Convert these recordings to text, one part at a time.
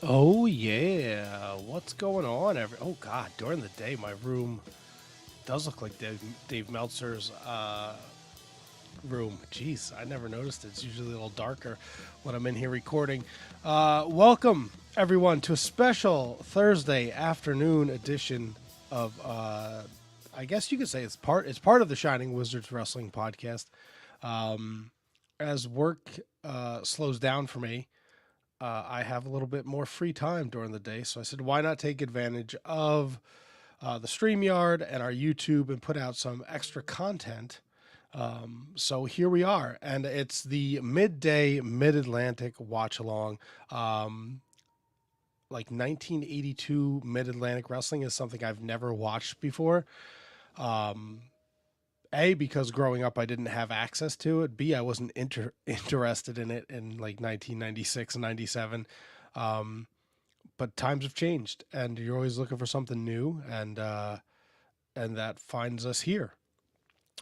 Oh yeah, what's going on? Oh God, during the day, my room does look like Dave Meltzer's room. Jeez, I never noticed it. It's usually a little darker when I'm in here recording. Welcome everyone to a special Thursday afternoon edition of I guess you could say it's part of the Shining Wizards Wrestling podcast. As work slows down for me, I have a little bit more free time during the day. So I said, why not take advantage of the Streamyard and our YouTube and put out some extra content? So here we are. And it's the midday Mid Atlantic watch along. Like 1982 Mid Atlantic Wrestling is something I've never watched before. Um, because growing up I didn't have access to it. B, I wasn't interested in it in like 1996 and 97. Um, but times have changed, and you're always looking for something new, and that finds us here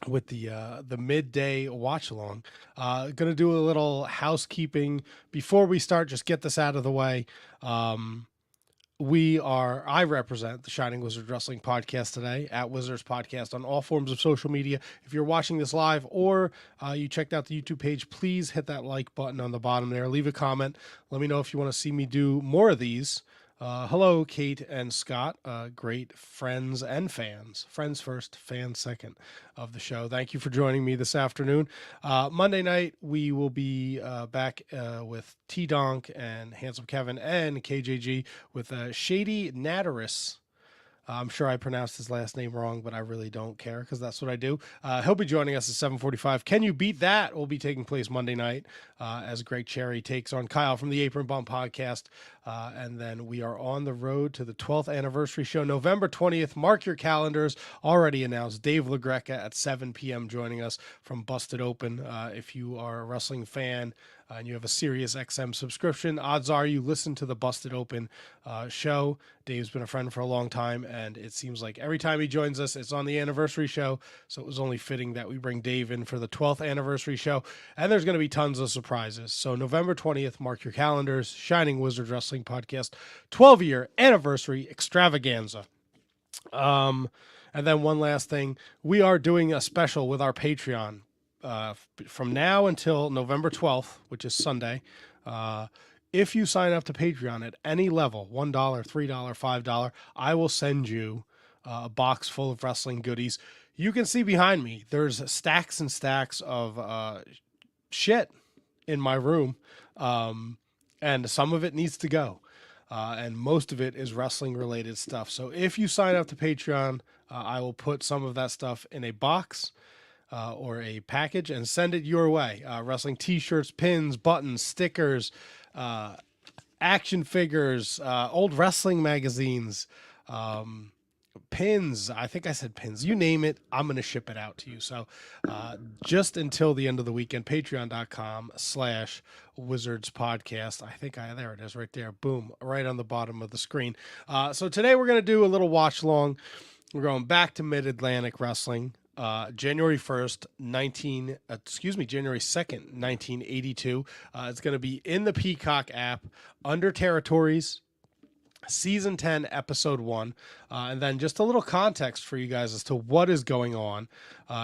with the midday watch along. Gonna do a little housekeeping before we start. Just get this out of the way. Um, I represent the Shining Wizard Wrestling podcast today at Wizards Podcast on all forms of social media. If you're watching this live or you checked out the YouTube page, please hit that like button on the bottom there. Leave a comment. Let me know if you want to see me do more of these. Hello, Kate and Scott, great friends and fans. Friends first, fans second of the show. Thank you for joining me this afternoon. Monday night, we will be back with T Donk and Handsome Kevin and KJG with Shady Natteris. I'm sure I pronounced his last name wrong, but I really don't care because that's what I do. He'll be joining us at 7:45. Can You Beat That will be taking place Monday night as Greg Cherry takes on Kyle from the Apron Bump podcast. And then we are on the road to the 12th anniversary show, November 20th. Mark your calendars. Already announced Dave LaGreca at 7 p.m. joining us from Busted Open. If you are a wrestling fan, and you have a Sirius XM subscription, odds are you listen to the Busted Open show. Dave's been a friend for a long time, and it seems like every time he joins us, it's on the anniversary show. So it was only fitting that we bring Dave in for the 12th anniversary show. And there's going to be tons of surprises. So November 20th, mark your calendars. Shining Wizard Wrestling Podcast, 12-year anniversary extravaganza. And then one last thing, we are doing a special with our Patreon. From now until November 12th, which is Sunday, if you sign up to Patreon at any level, $1, $3, $5, I will send you a box full of wrestling goodies. You can see behind me, there's stacks and stacks of shit in my room, and some of it needs to go. And most of it is wrestling related stuff. So if you sign up to Patreon, I will put some of that stuff in a box or a package and send it your way. Wrestling t-shirts, pins, buttons, stickers, action figures, old wrestling magazines, pins. I think I said pins. You name it, I'm going to ship it out to you. So just until the end of the weekend, patreon.com/Wizards Podcast. There it is right there. Boom, right on the bottom of the screen. So today we're going to do a little watch along. We're going back to Mid-Atlantic Wrestling. January 2nd, 1982. It's going to be in the Peacock app under Territories, Season 10, Episode 1. And then just a little context for you guys as to what is going on.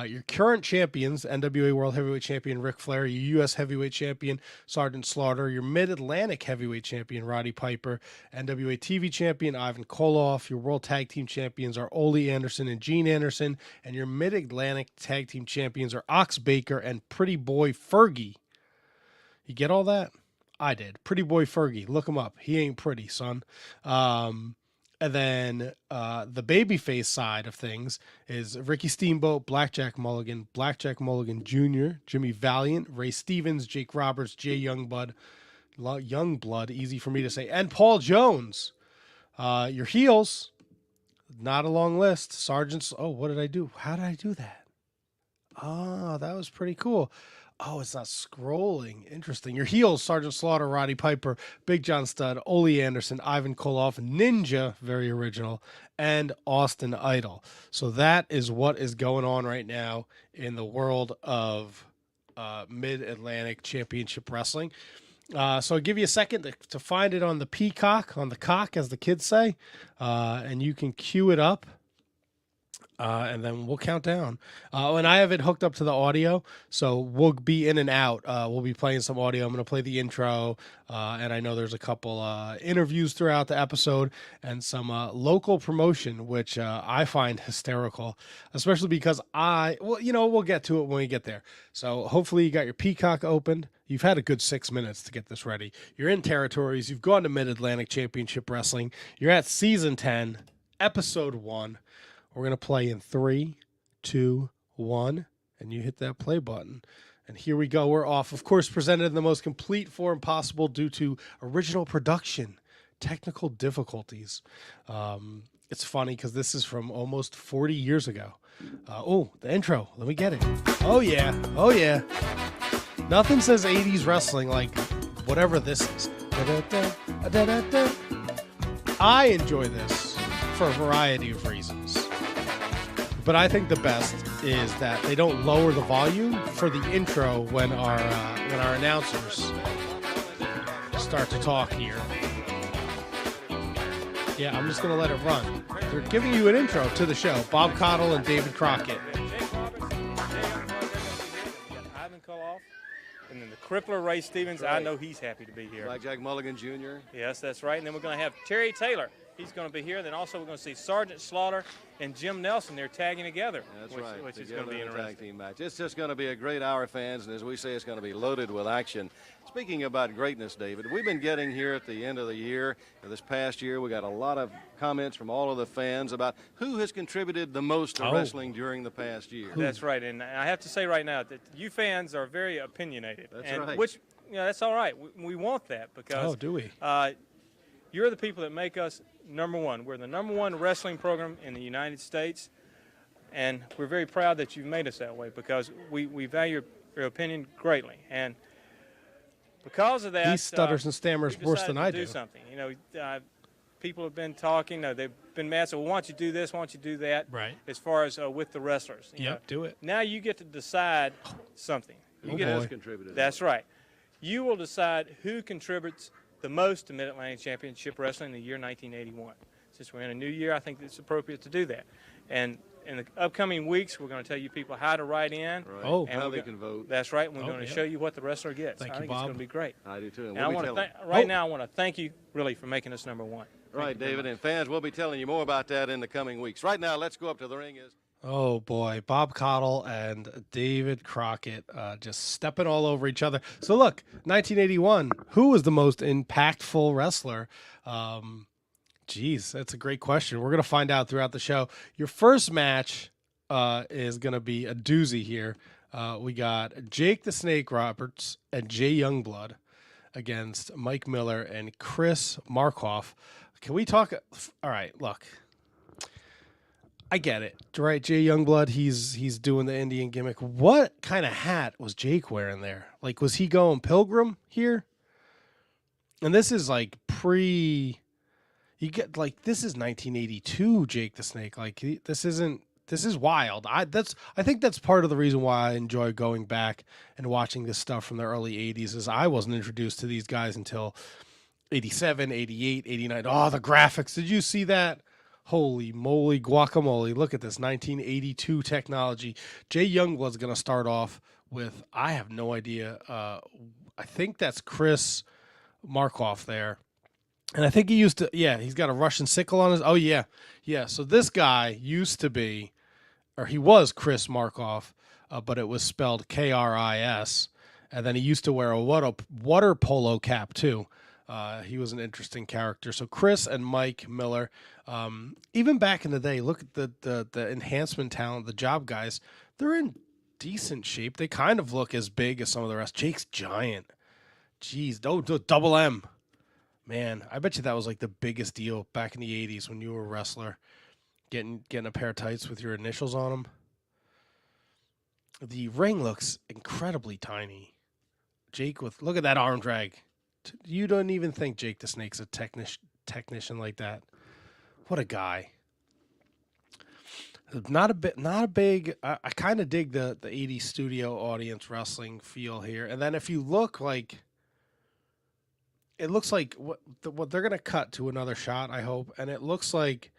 Your current champions, NWA World Heavyweight Champion Ric Flair, your U.S. Heavyweight Champion Sergeant Slaughter, your Mid-Atlantic Heavyweight Champion Roddy Piper, NWA TV Champion Ivan Koloff, your World Tag Team Champions are Ole Anderson and Gene Anderson, and your Mid-Atlantic Tag Team Champions are Ox Baker and Pretty Boy Fergie. You get all that? I did. Pretty Boy Fergie. Look him up. He ain't pretty, son. And then the babyface side of things is Ricky Steamboat, Blackjack Mulligan Jr., Jimmy Valiant, Ray Stevens, Jake Roberts, Jay Youngblood, easy for me to say, and Paul Jones. Your heels, not a long list. Sergeants. Oh, what did I do? How did I do that? Oh, that was pretty cool. Oh, it's not scrolling. Interesting. Your heels, Sergeant Slaughter, Roddy Piper, Big John Studd, Ole Anderson, Ivan Koloff, Ninja, very original, and Austin Idol. So that is what is going on right now in the world of Mid-Atlantic Championship Wrestling. So I'll give you a second to find it on the Peacock, on the cock, as the kids say, and you can cue it up. And then we'll count down. And I have it hooked up to the audio, so we'll be in and out. We'll be playing some audio. I'm going to play the intro, and I know there's a couple interviews throughout the episode and some local promotion, which I find hysterical, especially because we'll get to it when we get there. So hopefully you got your Peacock opened. You've had a good 6 minutes to get this ready. You're in territories. You've gone to Mid-Atlantic Championship Wrestling. You're at Season 10, Episode 1. We're going to play in 3, 2, 1, and you hit that play button. And here we go. We're off. Of course, presented in the most complete form possible due to original production, technical difficulties. It's funny because this is from almost 40 years ago. The intro. Let me get it. Oh, yeah. Oh, yeah. Nothing says 80s wrestling like whatever this is. I enjoy this for a variety of reasons. But I think the best is that they don't lower the volume for the intro when our announcers start to talk here. Yeah, I'm just going to let it run. They're giving you an intro to the show. Bob Cottle and David Crockett. And then the crippler, Ray Stevens, right. I know he's happy to be here. Blackjack Mulligan Jr. Yes, that's right. And then we're going to have Terry Taylor. He's going to be here. Then also we're going to see Sergeant Slaughter and Jim Nelson. They're tagging together. That's right. Which is going to be interesting. Tag team match. It's just going to be a great hour, fans, and as we say, it's going to be loaded with action. Speaking about greatness, David, we've been getting here at the end of the year, this past year, we got a lot of comments from all of the fans about who has contributed the most to wrestling during the past year. That's right, and I have to say right now that you fans are very opinionated. That's right. Which, that's all right. We want that because do we? You're the people that make us number one. We're the number one wrestling program in the United States, and we're very proud that you've made us that way because we value your opinion greatly. And because of that, he stutters and stammers worse than I do. Something. People have been talking. They've been mad. So, why don't you do this? Why don't you do that? Right. As far as with the wrestlers. Do it. Now you get to decide something. Who has contributed? That's right. You will decide who contributes the most to Mid-Atlantic Championship Wrestling in the year 1981. Since we're in a new year, I think it's appropriate to do that. And in the upcoming weeks, we're going to tell you people how to write in. Right. And how they can vote. That's right. We're going to show you what the wrestler gets. Thank I you, think Bob. it's going to be great. I do too. And I want to now I want to thank you really for making us number one. Right, David, and fans, we'll be telling you more about that in the coming weeks. Right now, let's go up to the ring. Oh, boy. Bob Cottle and David Crockett just stepping all over each other. So, look, 1981, who was the most impactful wrestler? Geez, that's a great question. We're going to find out throughout the show. Your first match is going to be a doozy here. We got Jake the Snake Roberts and Jay Youngblood against Mike Miller and Chris Markoff. Can we talk? All right, look. I get it, right? Jay Youngblood, he's doing the Indian gimmick. What kind of hat was Jake wearing there? Like, was he going Pilgrim here? And this is like this is 1982 Jake the Snake. Like, this is wild. I think that's part of the reason why I enjoy going back and watching this stuff from the early 80s is I wasn't introduced to these guys until 87, 88, 89. Oh, the graphics. Did you see that? Holy moly, guacamole. Look at this 1982 technology. Jay Youngblood's going to start off with, I have no idea. I think that's Chris Markoff there. And I think he's got a Russian sickle on his. Oh, yeah. Yeah. So this guy used to be, or he was Chris Markoff, but it was spelled Kris. And then he used to wear a water polo cap, too. He was an interesting character. So Chris and Mike Miller, even back in the day, look at the enhancement talent, the job guys. They're in decent shape. They kind of look as big as some of the rest. Jake's giant. Jeez, double M. Man, I bet you that was like the biggest deal back in the 80s when you were a wrestler, getting a pair of tights with your initials on them. The ring looks incredibly tiny. Jake look at that arm drag. You don't even think Jake the Snake's a technician like that. What a guy. Not a big. I kind of dig the 80s studio audience wrestling feel here. And then if you look like, it looks like what they're gonna cut to another shot, I hope, and it looks like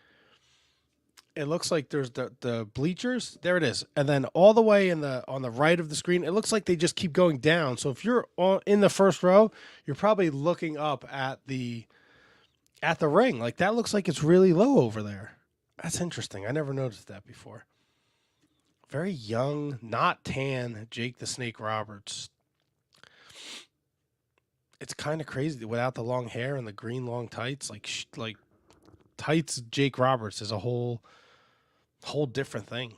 there's the bleachers. There it is, and then all the way on the right of the screen, it looks like they just keep going down. So if you're in the first row, you're probably looking up at the ring. Like that looks like it's really low over there. That's interesting. I never noticed that before. Very young, not tan, Jake the Snake Roberts. It's kind of crazy without the long hair and the green long tights. Like tights Jake Roberts is a whole different thing.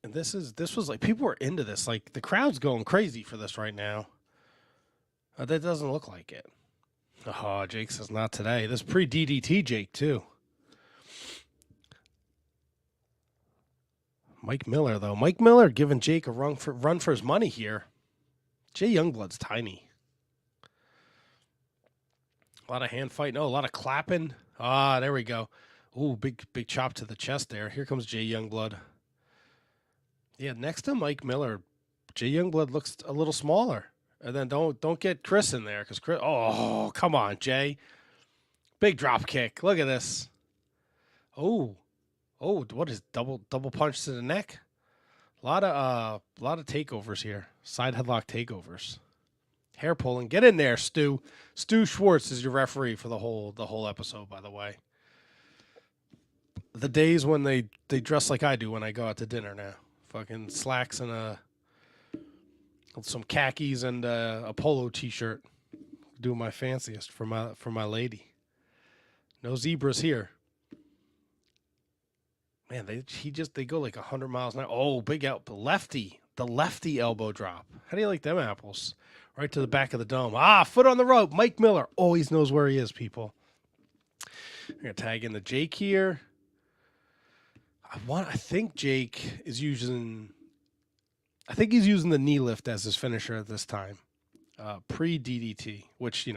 And this was like people were into this. Like the crowd's going crazy for this right now. That doesn't look like it. Oh, Jake says not today. This pre-DDT Jake too. Mike Miller, though. Mike Miller giving Jake a run for his money here. Jay Youngblood's tiny. A lot of hand fighting. Oh, a lot of clapping. Ah, there we go. Ooh, big chop to the chest there. Here comes Jay Youngblood. Yeah, next to Mike Miller, Jay Youngblood looks a little smaller. And then don't get Chris in there because Chris. Oh, come on, Jay. Big drop kick. Look at this. Oh, what is double punch to the neck? A lot of takeovers here. Side headlock takeovers. Hair pulling. Get in there, Stu. Stu Schwartz is your referee for the whole episode, by the way. The days when they dress like I do when I go out to dinner now. Fucking slacks and some khakis and a polo t-shirt. Doing my fanciest for my lady. No zebras here. Man, they go like 100 miles an hour. Oh, big lefty. The lefty elbow drop. How do you like them apples? Right to the back of the dome. Ah, foot on the rope. Mike Miller always knows where he is, people. I'm going to tag in the Jake here. I think Jake is using the knee lift as his finisher at this time. Pre-DDT, which,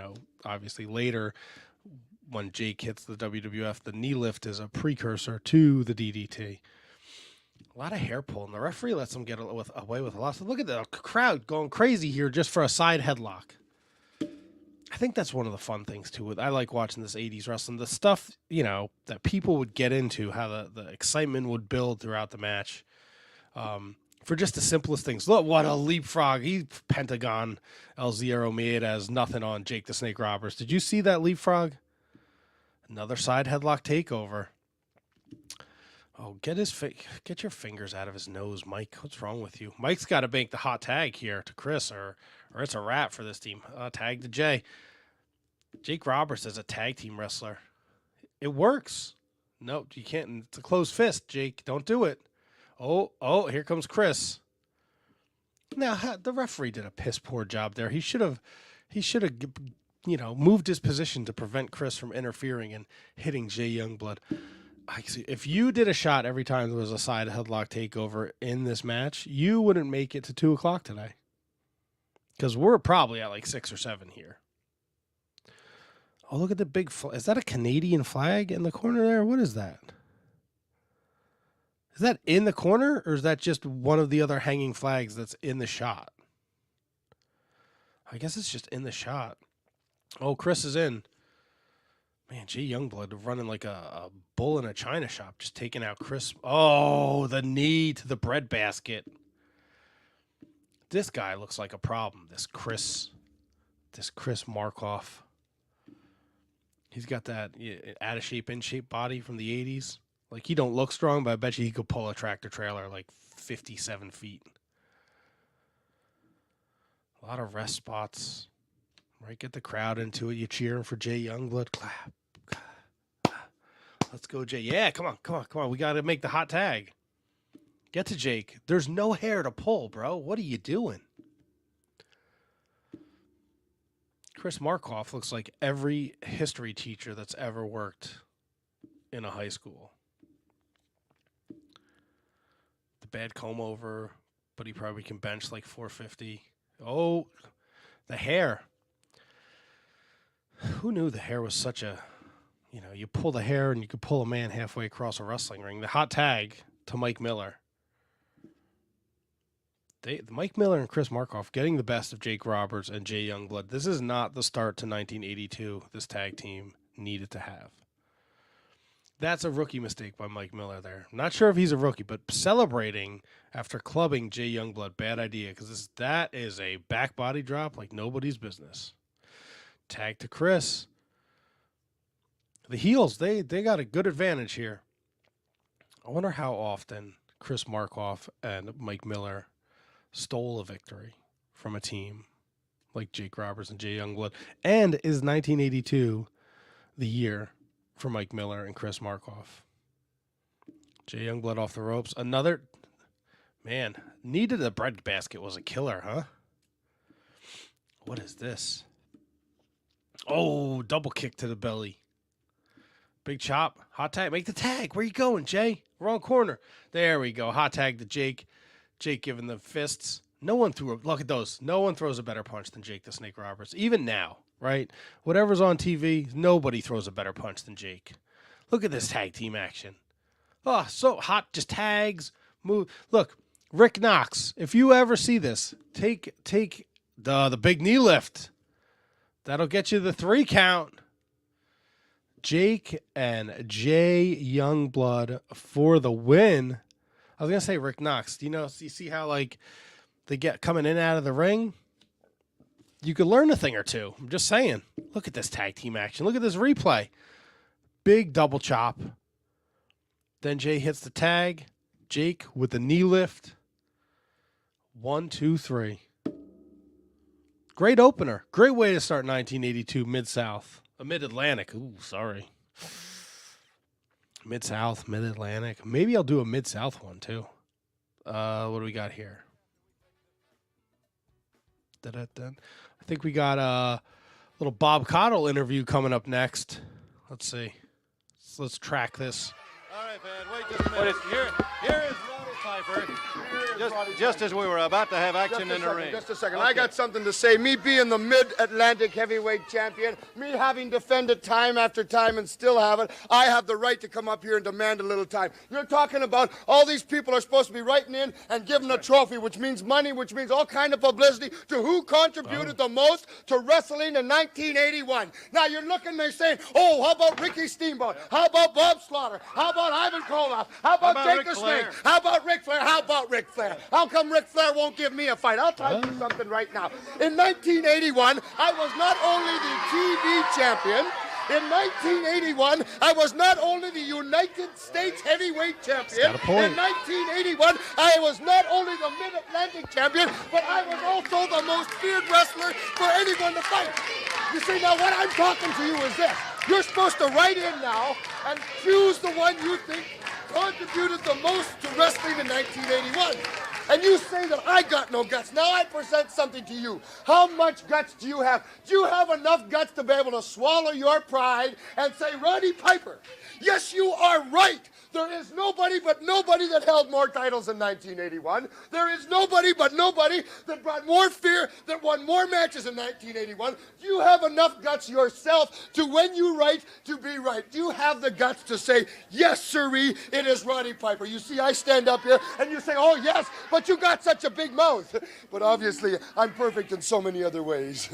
obviously later when Jake hits the WWF, the knee lift is a precursor to the DDT. A lot of hair pulling. The referee lets them get away with a lot. So look at the crowd going crazy here just for a side headlock. I think that's one of the fun things, too. I like watching this 80s wrestling. The stuff, that people would get into, how the excitement would build throughout the match. For just the simplest things. Look, what a leapfrog. Pentagon El Zero made as nothing on Jake the Snake Roberts. Did you see that leapfrog? Another side headlock takeover. Oh, get your fingers out of his nose, Mike. What's wrong with you? Mike's got to make the hot tag here to Chris, or it's a wrap for this team. Tag to Jay. Jake Roberts is a tag team wrestler. It works. No, you can't. It's a closed fist, Jake. Don't do it. Oh, here comes Chris. Now, the referee did a piss poor job there. He should have, moved his position to prevent Chris from interfering and hitting Jay Youngblood. If you did a shot every time there was a side headlock takeover in this match, you wouldn't make it to 2 o'clock today. Because we're probably at like 6 or 7 here. Oh, look at the big flag. Is that a Canadian flag in the corner there? What is that? Is that in the corner, or is that just one of the other hanging flags that's in the shot? I guess it's just in the shot. Oh, Chris is in. Man, Jay Youngblood running like a bull in a china shop, just taking out Chris. Oh, the knee to the breadbasket. This guy looks like a problem. This Chris Markoff. He's got that out of shape, in shape body from the 80s. Like, he don't look strong, but I bet you he could pull a tractor trailer like 57 feet. A lot of rest spots. Right, get the crowd into it. You cheering for Jay Youngblood. Clap. Let's go, Jay. Yeah, come on. We got to make the hot tag. Get to Jake. There's no hair to pull, bro. What are you doing? Chris Markoff looks like every history teacher that's ever worked in a high school. The bad comb over, but he probably can bench like 450. Oh, the hair. Who knew the hair was such a, you pull the hair and you could pull a man halfway across a wrestling ring. The hot tag to Mike Miller. Mike Miller and Chris Markoff getting the best of Jake Roberts and Jay Youngblood. This is not the start to 1982 this tag team needed to have. That's a rookie mistake by Mike Miller there. Not sure if he's a rookie, but celebrating after clubbing Jay Youngblood, bad idea, because that is a back body drop like nobody's business. Tag to Chris. The heels, they got a good advantage here. I wonder how often Chris Markoff and Mike Miller stole a victory from a team like Jake Roberts and Jay Youngblood. And is 1982 the year for Mike Miller and Chris Markoff? Jay Youngblood off the ropes. Another, man, needed a breadbasket was a killer, huh? What is this? Oh, double kick to the belly. Big chop. Hot tag. Make the tag. Where you going, Jay? Wrong corner. There we go. Hot tag to Jake. Jake giving the fists. No one threw a, look at those. No one throws a better punch than Jake the Snake Roberts. Even now, right? Whatever's on TV, nobody throws a better punch than Jake. Look at this tag team action. Oh, so hot. Just tags. Move. Look, Rick Knox, if you ever see this, take the big knee lift. That'll get you the 3 count. Jake and Jay Youngblood for the win. I was going to say Rick Knox. You see how, like, they get coming in and out of the ring? You could learn a thing or two. I'm just saying. Look at this tag team action. Look at this replay. Big double chop. Then Jay hits the tag. Jake with the knee lift. 1, 2, 3. Great opener. Great way to start 1982 Mid-South. Mid-Atlantic. Ooh, sorry. Mid-South, Mid-Atlantic. Maybe I'll do a Mid-South one, too. What do we got here? I think we got a little Bob Cottle interview coming up next. Let's see. Let's track this. All right, man, wait just a minute. Here is Roddy Piper. Just as we were about to have action in the ring. Just a second. Okay. I got something to say. Me being the Mid-Atlantic heavyweight champion, me having defended time after time and still have it, I have the right to come up here and demand a little time. You're talking about all these people are supposed to be writing in and giving a trophy, which means money, which means all kind of publicity to who contributed the most to wrestling in 1981. Now you're looking there saying, oh, how about Ricky Steamboat? How about Bob Slaughter? How about Ivan Koloff? How about Jake the Snake? How about Ric Flair? How about Ric Flair? How come Ric Flair won't give me a fight? I'll tell you something right now. In 1981, I was not only the TV champion. In 1981, I was not only the United States heavyweight champion. In 1981, I was not only the Mid-Atlantic champion, but I was also the most feared wrestler for anyone to fight. You see, now what I'm talking to you is this. You're supposed to write in now and choose the one you think contributed the most to wrestling in 1981. And you say that I got no guts. Now I present something to you. How much guts do you have? Do you have enough guts to be able to swallow your pride and say, Roddy Piper, yes, you are right. There is nobody but nobody that held more titles in 1981. There is nobody but nobody that brought more fear, that won more matches in 1981. Do you have enough guts yourself to, when you write, to be right? Do you have the guts to say, yes, sirree, it is Roddy Piper? You see, I stand up here and you say, oh, yes, but you got such a big mouth. But obviously, I'm perfect in so many other ways.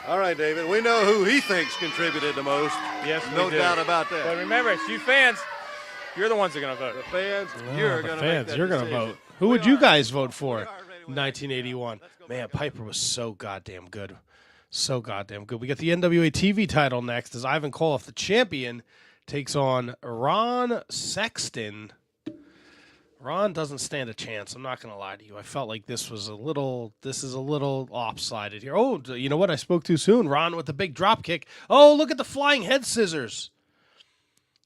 All right, David, we know who he thinks contributed the most. Yes, no we do. doubt about that. But remember, it's you fans. You're the ones that are going to vote. The fans, you're going to make that You're going to decision. vote. Who would you guys vote for? 1981. Man, Piper was so goddamn good. So goddamn good. We got the NWA TV title next as Ivan Koloff, the champion, takes on Ron Sexton. Ron doesn't stand a chance. I'm not going to lie to you. I felt like this is a little lopsided here. Oh, you know what? I spoke too soon. Ron with the big drop kick. Oh, look at the flying head scissors.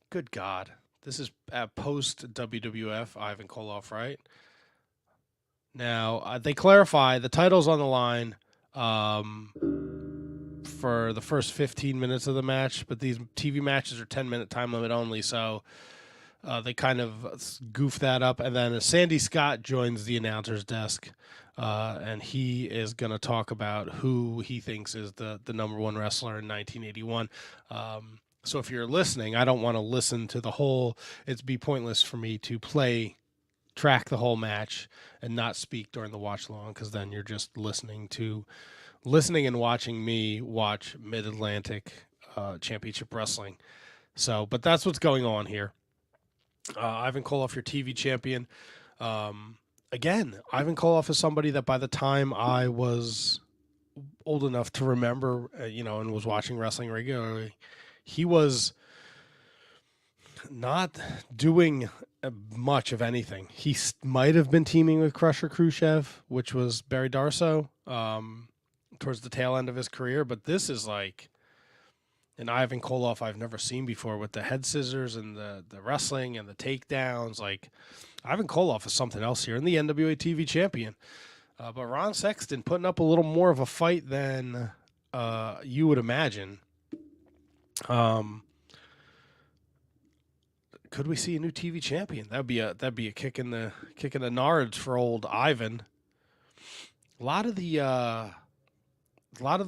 Good God. This is post WWF Ivan Koloff, right? Now, they clarify the title's on the line for the first 15 minutes of the match, but these TV matches are 10-minute time limit only, so they kind of goof that up. And then Sandy Scott joins the announcer's desk, and he is going to talk about who he thinks is the number one wrestler in 1981. So if you're listening, I don't want to listen to the whole. It'd be pointless for me to play track the whole match and not speak during the watch long, because then you're just listening and watching me watch Mid-Atlantic Championship Wrestling. So, but that's what's going on here. Ivan Koloff, your TV champion. Again, Ivan Koloff is somebody that by the time I was old enough to remember, and was watching wrestling regularly, he was not doing much of anything. He might have been teaming with Crusher Khrushchev, which was Barry Darso, towards the tail end of his career. But this is like an Ivan Koloff I've never seen before, with the head scissors and the wrestling and the takedowns. Like, Ivan Koloff is something else here, and the NWA TV champion. But Ron Sexton putting up a little more of a fight than you would imagine. Could we see a new TV champion? That'd be a kick in the nards for old Ivan. A lot of the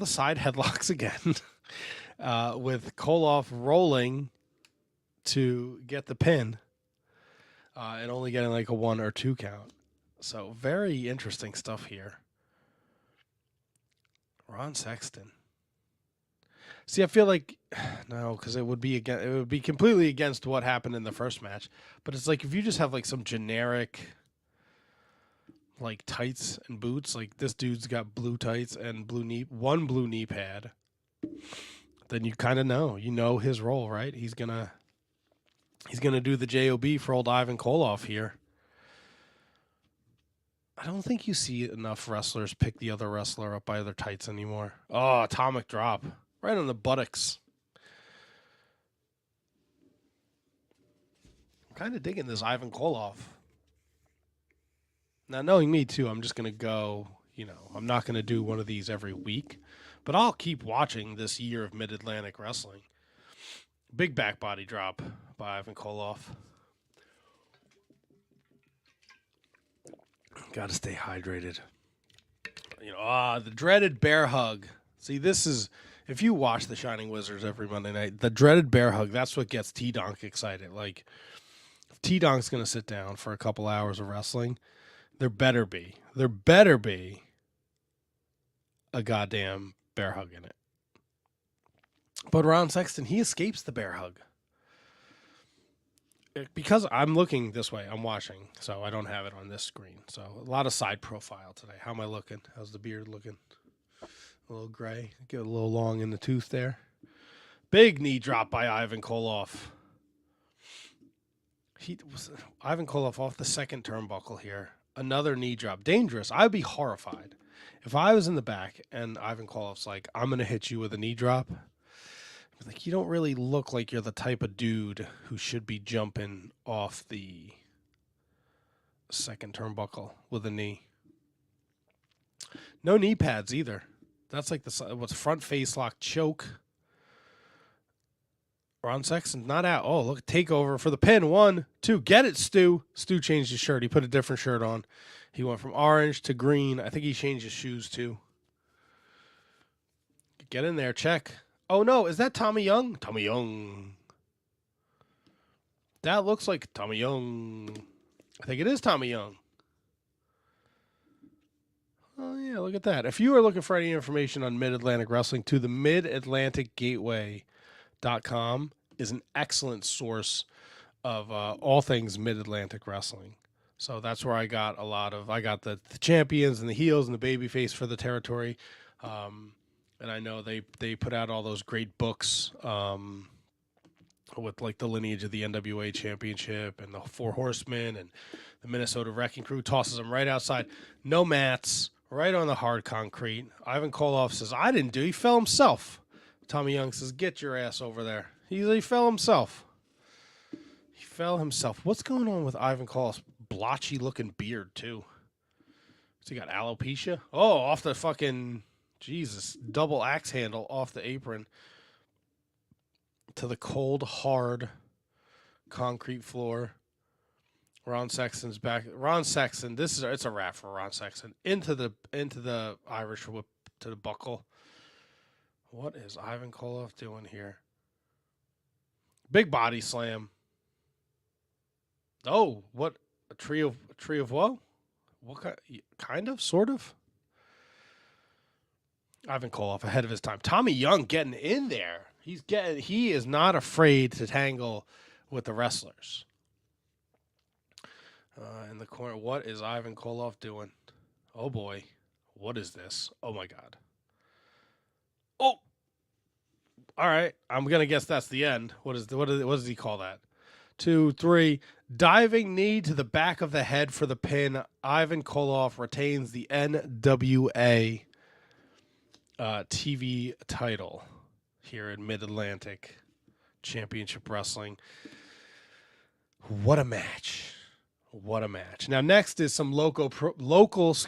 side headlocks again, with Koloff rolling to get the pin, and only getting like a 1 or 2 count. So very interesting stuff here. Ron Sexton. See, I feel like no, because it would be completely against what happened in the first match. But it's like if you just have like some generic like tights and boots, like this dude's got blue tights and one blue knee pad, then you kind of know his role, right? He's gonna do the JOB for old Ivan Koloff here. I don't think you see enough wrestlers pick the other wrestler up by their tights anymore. Oh, atomic drop. Right on the buttocks. I'm kind of digging this Ivan Koloff. Now, knowing me, too, I'm just going to go, I'm not going to do one of these every week. But I'll keep watching this year of Mid-Atlantic Wrestling. Big back body drop by Ivan Koloff. Got to stay hydrated. The dreaded bear hug. See, this is... If you watch The Shining Wizards every Monday night, the dreaded bear hug, that's what gets T-Donk excited. Like, if T-Donk's going to sit down for a couple hours of wrestling, there better be a goddamn bear hug in it. But Ron Sexton, he escapes the bear hug. Because I'm looking this way, I'm watching, so I don't have it on this screen. So a lot of side profile today. How am I looking? How's the beard looking? A little gray. Get a little long in the tooth there. Big knee drop by Ivan Koloff. Ivan Koloff off the second turnbuckle here. Another knee drop. Dangerous. I'd be horrified. If I was in the back and Ivan Koloff's like, I'm going to hit you with a knee drop. Like, you don't really look like you're the type of dude who should be jumping off the second turnbuckle with a knee. No knee pads either. That's like what's front face lock choke. Ron Sexton's not out. Oh, look, takeover for the pin. 1, 2. Get it, Stu. Stu changed his shirt. He put a different shirt on. He went from orange to green. I think he changed his shoes too. Get in there. Check. Oh, no. Is that Tommy Young? Tommy Young. That looks like Tommy Young. I think it is Tommy Young. Oh, yeah, look at that. If you are looking for any information on Mid-Atlantic Wrestling, to the midatlanticgateway.com is an excellent source of all things Mid-Atlantic Wrestling. So that's where I got the champions and the heels and the babyface for the territory. And I know they put out all those great books with like the lineage of the NWA Championship and the Four Horsemen and the Minnesota Wrecking Crew. Tosses them right outside. No mats. Right on the hard concrete. Ivan Koloff says, I didn't do it. He fell himself. Tommy Young says, get your ass over there. He fell himself. He fell himself. What's going on with Ivan Koloff's blotchy-looking beard, too? Has he got alopecia? Oh, off the fucking, Jesus, double axe handle off the apron to the cold, hard concrete floor. Ron Sexton's back. Ron Sexton, it's a wrap for Ron Sexton. Into the Irish whip to the buckle. What is Ivan Koloff doing here? Big body slam. Oh, what A tree of woe? What kind of, sort of? Ivan Koloff ahead of his time. Tommy Young getting in there. He is not afraid to tangle with the wrestlers. In the corner, what is Ivan Koloff doing? Oh boy, what is this? Oh my God. Oh, all right. I'm gonna guess that's the end. What does he call that? 2, 3. Diving knee to the back of the head for the pin. Ivan Koloff retains the NWA TV title here in Mid-Atlantic Championship Wrestling. What a match. What a match. Now next is some local promos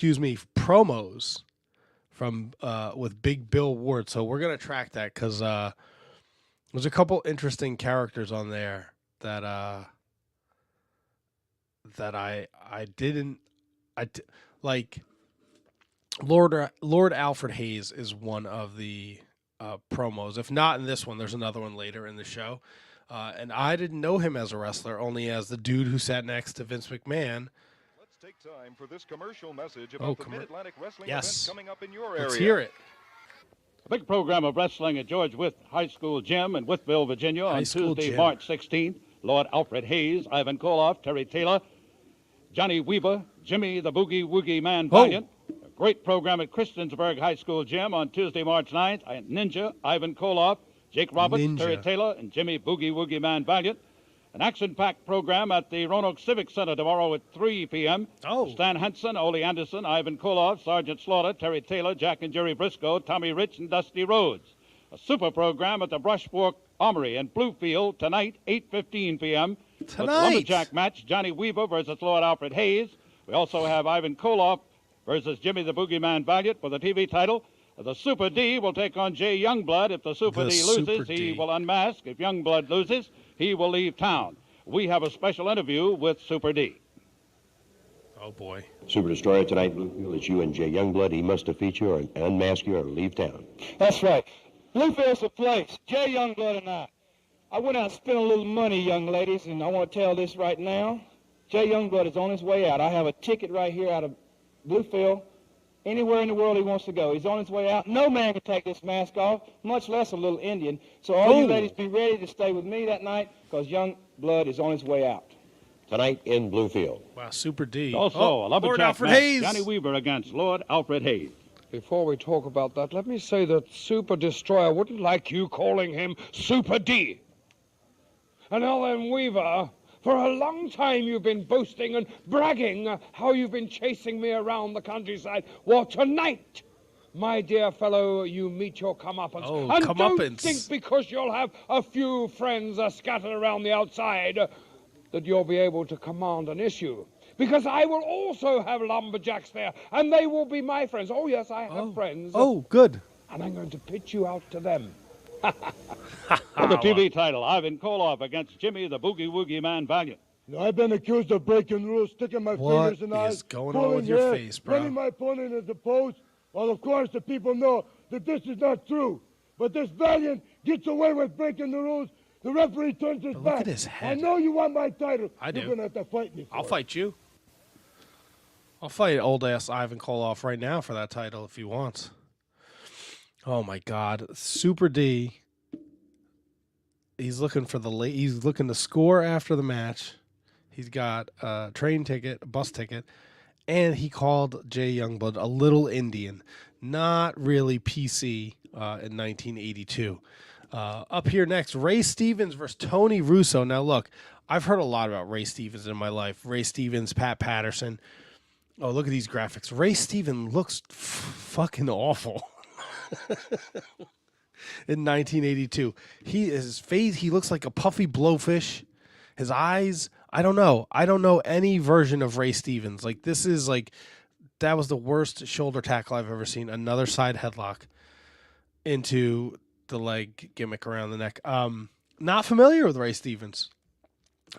from with Big Bill Ward. So we're going to track that cuz there's a couple interesting characters on there that I didn't like. Lord Alfred Hayes is one of the promos. If not in this one, there's another one later in the show. And I didn't know him as a wrestler, only as the dude who sat next to Vince McMahon. Let's take time for this commercial message about the Mid-Atlantic Wrestling event coming up in your area. Let's hear it. A big program of wrestling at George Wythe High School Gym in Wytheville, Virginia on Tuesday, March 16th. Lord Alfred Hayes, Ivan Koloff, Terry Taylor, Johnny Weaver, Jimmy the Boogie Woogie Man Valiant. A great program at Christiansburg High School Gym on Tuesday, March 9th. Ninja, Ivan Koloff, Jake Roberts, Terry Taylor, and Jimmy Boogie Woogie Man Valiant. An action-packed program at the Roanoke Civic Center tomorrow at 3 p.m. Stan Henson, Ole Anderson, Ivan Koloff, Sergeant Slaughter, Terry Taylor, Jack and Jerry Briscoe, Tommy Rich, and Dusty Rhodes. A super program at the Brushfork Armory in Bluefield tonight, 8:15 p.m. With the lumberjack match, Johnny Weaver versus Lord Alfred Hayes. We also have Ivan Koloff versus Jimmy the Boogeyman Valiant for the TV title. The Super D will take on Jay Youngblood. If the Super D loses, he will unmask. If Youngblood loses, he will leave town. We have a special interview with Super D. Oh, boy. Super Destroyer tonight, Bluefield, it's you and Jay Youngblood. He must defeat you or unmask you or leave town. That's right. Bluefield's the place. Jay Youngblood and I went out and spent a little money, young ladies, and I want to tell this right now. Jay Youngblood is on his way out. I have a ticket right here out of Bluefield. Anywhere in the world he wants to go. He's on his way out. No man can take this mask off, much less a little Indian. So all you ladies be ready to stay with me that night because Youngblood is on his way out. Tonight in Bluefield. Wow, Super D. Also, a lumberjack Lord Alfred match, Hayes. Johnny Weaver against Lord Alfred Hayes. Before we talk about that, let me say that Super Destroyer wouldn't like you calling him Super D. And Ellen Weaver, for a long time you've been boasting and bragging how you've been chasing me around the countryside. Well, tonight, my dear fellow, you meet your comeuppance. Oh, and comeuppance. Don't think because you'll have a few friends scattered around the outside that you'll be able to command an issue. Because I will also have lumberjacks there, and they will be my friends. Oh, yes, I have friends. Oh, good. And I'm going to pitch you out to them. For the TV title, Ivan Koloff against Jimmy the Boogie Woogie Man Valiant. I've been accused of breaking rules, sticking my fingers in eyes. What is going on with your face, bro? Running my opponent at the post. Well, of course, the people know that this is not true. But this Valiant gets away with breaking the rules. The referee turns his back. Look at his head. I know you want my title. I do. You're going to have to fight me for I'll it. fight you. I'll fight old-ass Ivan Koloff right now for that title if he wants. Oh, my God. Super D. He's looking for he's looking to score after the match. He's got a train ticket, a bus ticket, and he called Jay Youngblood a little Indian. Not really PC in 1982. Up here next, Ray Stevens versus Tony Russo. Now, look, I've heard a lot about Ray Stevens in my life. Ray Stevens, Pat Patterson. Oh, look at these graphics. Ray Stevens looks fucking awful. In 1982, his face, he looks like a puffy blowfish. His eyes, I don't know any version of Ray Stevens. Like, this is like, that was the worst shoulder tackle I've ever seen. Another side headlock into the leg gimmick around the neck. Not familiar with Ray Stevens.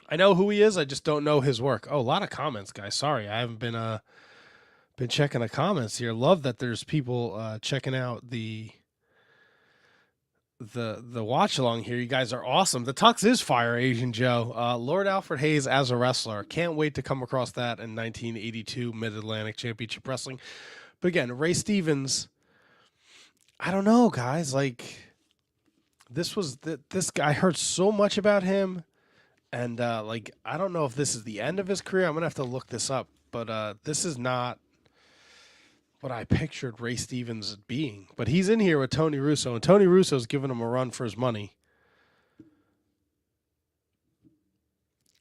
I know who he is. I just don't know his work. Oh, a lot of comments, guys. Sorry, I haven't been checking the comments here. Love that there's people checking out the the watch along here. You guys are awesome. The tux is fire, Asian Joe. Lord Alfred Hayes as a wrestler. Can't wait to come across that in 1982 Mid-Atlantic Championship Wrestling. But again, Ray Stevens, I don't know, guys. Like, this guy, I heard so much about him. And, like, I don't know if this is the end of his career. I'm going to have to look this up. But this is not what I pictured Ray Stevens being. But he's in here with Tony Russo, and Tony Russo's giving him a run for his money.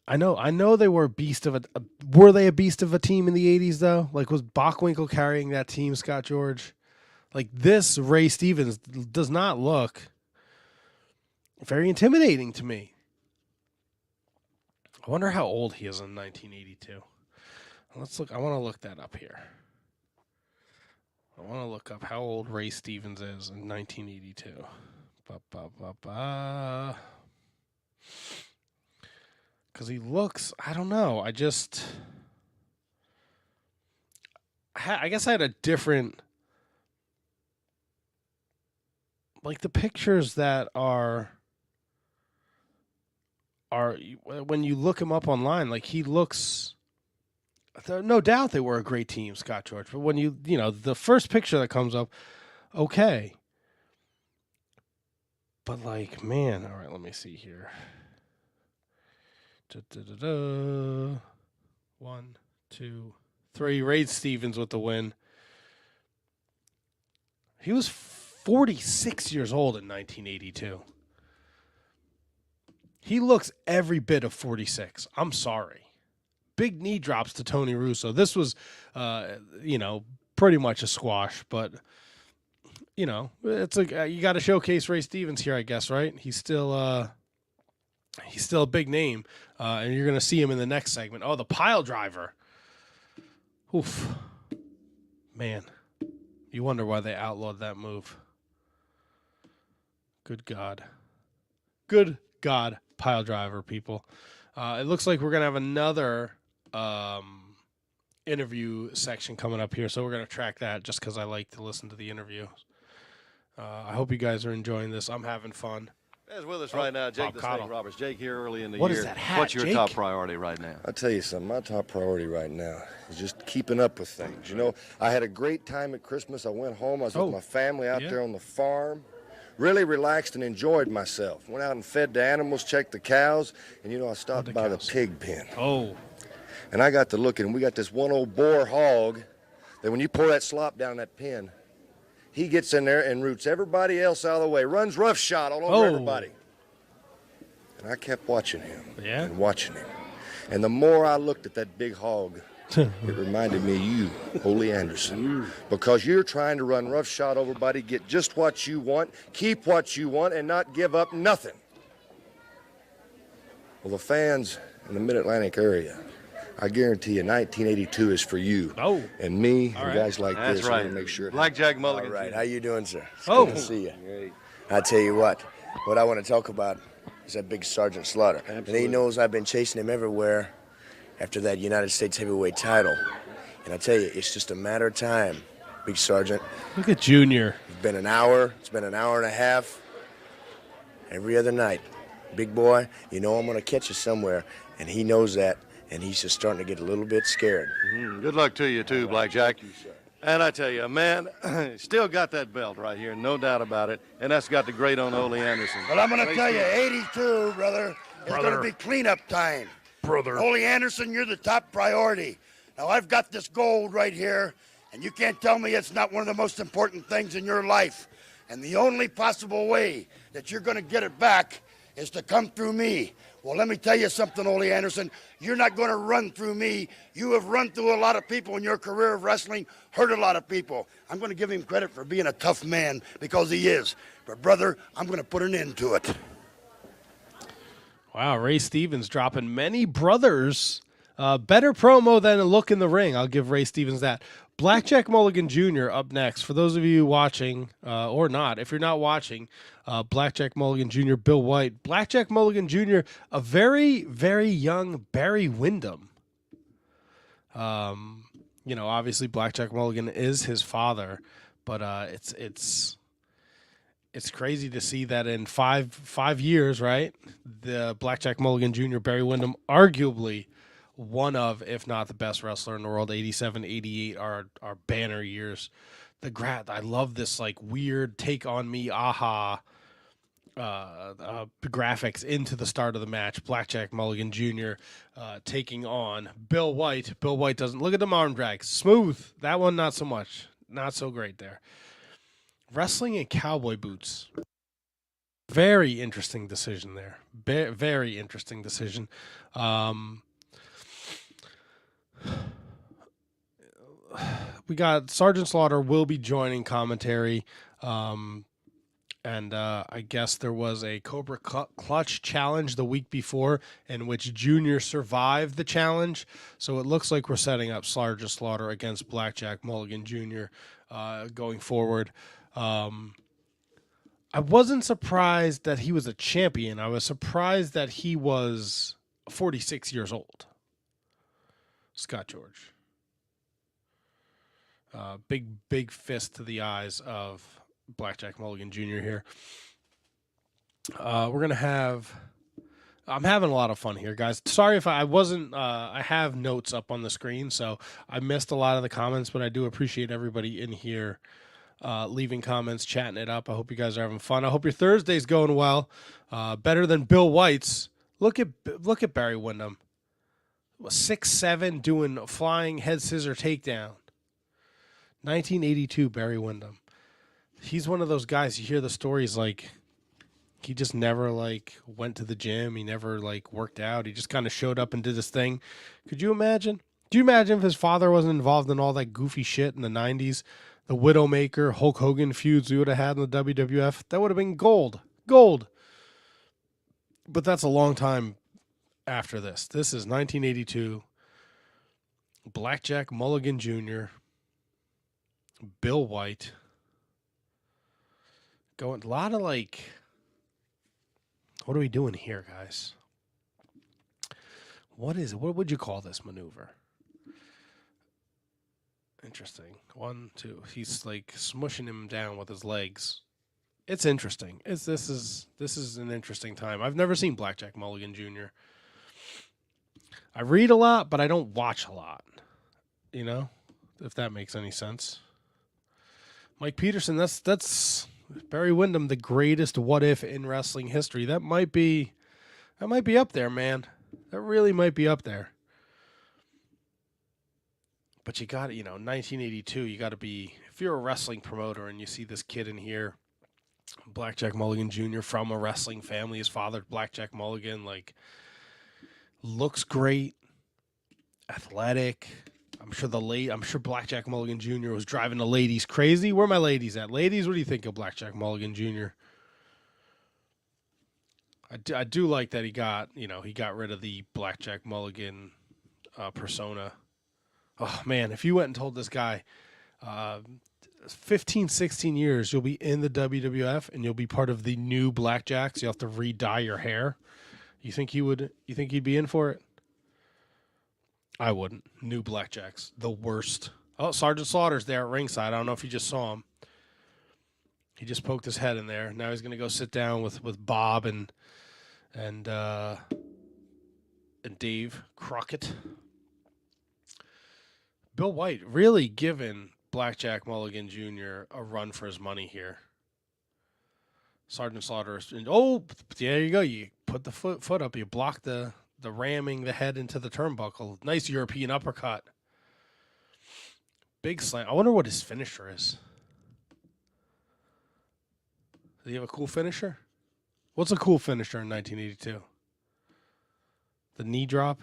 I know they were a beast of were they a beast of a team in the 80s, though? Like, was Bockwinkel carrying that team, Scott George? Like, this Ray Stevens does not look very intimidating to me. I wonder how old he is in 1982. Let's look. I want to look that up here. I want to look up how old Ray Stevens is in 1982. Because he looks, I don't know. I guess I had a different, like, the pictures that are when you look him up online, like, he looks. No doubt they were a great team, Scott George. But when you know, the first picture that comes up, okay. But, like, man, all right, let me see here. 1, 2, 3. Ray Stevens with the win. He was 46 years old in 1982. He looks every bit of 46. I'm sorry. Big knee drops to Tony Russo. This was, pretty much a squash, but, it's like you got to showcase Ray Stevens here, I guess, right? He's still a big name, and you're going to see him in the next segment. Oh, the pile driver. Oof. Man, you wonder why they outlawed that move. Good God. Good God, pile driver, people. It looks like we're going to have another interview section coming up here, so we're going to track that just because I like to listen to the interviews. I hope you guys are enjoying this. I'm having fun. As with us right now, Jake the Snake Roberts. Jake, here early in the year. What is that hat, What's your Jake? top priority right now? I'll tell you something. My top priority right now is just keeping up with things. You know, I had a great time at Christmas. I went home. I was with my family out there on the farm. Really relaxed and enjoyed myself. Went out and fed the animals, checked the cows, and, I stopped by the pig pen. Oh. And I got to looking, and we got this one old boar hog that when you pour that slop down that pen, he gets in there and roots everybody else out of the way, runs roughshod all over everybody. And I kept watching him and watching him. And the more I looked at that big hog, it reminded me of you, Ole Anderson, because you're trying to run roughshod over everybody, get just what you want, keep what you want, and not give up nothing. Well, the fans in the Mid-Atlantic area, I guarantee you 1982 is for you and me and guys like this. That's right. Make sure. Blackjack Mulligan. All right. How you doing, sir? It's good to see you. Great. I tell you what I want to talk about is that big Sergeant Slaughter. Absolutely. And he knows I've been chasing him everywhere after that United States heavyweight title. And I tell you, it's just a matter of time, Big Sergeant. Look at Junior. It's been an hour. It's been an hour and a half. Every other night. Big boy, I'm going to catch you somewhere. And he knows that. And he's just starting to get a little bit scared. Good luck to you, too, Blackjack. Thank you, sir. And I tell you, man, still got that belt right here, no doubt about it. And that's got the great on Ole Anderson. Well, I'm going to tell you, 82, brother, is going to be cleanup time. Brother. Ole Anderson, you're the top priority. Now, I've got this gold right here, and you can't tell me it's not one of the most important things in your life. And the only possible way that you're going to get it back is to come through me. Well, let me tell you something, Ole Anderson. You're not going to run through me. You have run through a lot of people in your career of wrestling, hurt a lot of people. I'm going to give him credit for being a tough man because he is. But, brother, I'm going to put an end to it. Wow, Ray Stevens dropping many brothers. Better promo than a look in the ring. I'll give Ray Stevens that. Blackjack Mulligan Jr. up next. For those of you watching, or not, if you're not watching, Blackjack Mulligan Jr., Bill White. Blackjack Mulligan Jr., a very, very young Barry Windham. Obviously Blackjack Mulligan is his father, but it's it's crazy to see that in five years, right? The Blackjack Mulligan Jr., Barry Windham, arguably one of, if not the best wrestler in the world. 87, 88 are banner years. I love this like weird take on me, graphics into the start of the match. Blackjack Mulligan Jr. Taking on Bill White. Bill White doesn't look at the arm drag. Smooth. That one, not so much. Not so great there. Wrestling in cowboy boots. Very interesting decision there. Very interesting decision. We got Sergeant Slaughter will be joining commentary. And I guess there was a Cobra Clutch challenge the week before in which Junior survived the challenge. So it looks like we're setting up Sergeant Slaughter against Blackjack Mulligan Jr. Going forward. I wasn't surprised that he was a champion. I was surprised that he was 46 years old. Scott George. Big fist to the eyes of Blackjack Mulligan Jr. here. I'm having a lot of fun here, guys. Sorry if I wasn't, I have notes up on the screen, so I missed a lot of the comments, but I do appreciate everybody in here leaving comments, chatting it up. I hope you guys are having fun. I hope your Thursday's going well. Better than Bill White's. Look at Barry Windham. 6'7", doing flying head scissor takedown. 1982 Barry Windham. He's one of those guys, you hear the stories like he just never like went to the gym. He never like worked out. He just kind of showed up and did his thing. Could you imagine? Do you imagine if his father wasn't involved in all that goofy shit in the 90s? The Widowmaker, Hulk Hogan feuds we would have had in the WWF. That would have been gold. Gold. But that's a long time after this. This is 1982. Blackjack Mulligan Jr., Bill White. Going a lot of like, what are we doing here, guys? What would you call this maneuver? Interesting. 1, 2. He's like smushing him down with his legs. It's interesting. This is an interesting time. I've never seen Blackjack Mulligan Jr. I read a lot, but I don't watch a lot. You know, if that makes any sense. Mike Peterson, that's Barry Windham, the greatest what if in wrestling history. That might be up there, man. That really might be up there. But you got, 1982, you got to be, if you're a wrestling promoter and you see this kid in here, Blackjack Mulligan Jr. from a wrestling family, his father, Blackjack Mulligan, like, looks great, athletic. I'm sure Blackjack Mulligan Jr. was driving the ladies crazy. Where are my ladies at? Ladies, what do you think of Blackjack Mulligan Jr.? I do like that he got rid of the Blackjack Mulligan persona. Oh, man, if you went and told this guy 15, 16 years, you'll be in the WWF and you'll be part of the new Blackjacks, you have to re-dye your hair. You think he'd be in for it? I wouldn't. New Blackjacks, the worst. Oh, Sergeant Slaughter's there at ringside. I don't know if you just saw him. He just poked his head in there. Now he's going to go sit down with Bob and Dave Crockett. Bill White really giving Blackjack Mulligan Jr. a run for his money here. Sergeant Slaughter. Oh, there you go. You put the foot up. You block the ramming the head into the turnbuckle. Nice European uppercut. Big slam. I wonder what his finisher is. Does he have a cool finisher? What's a cool finisher in 1982? The knee drop?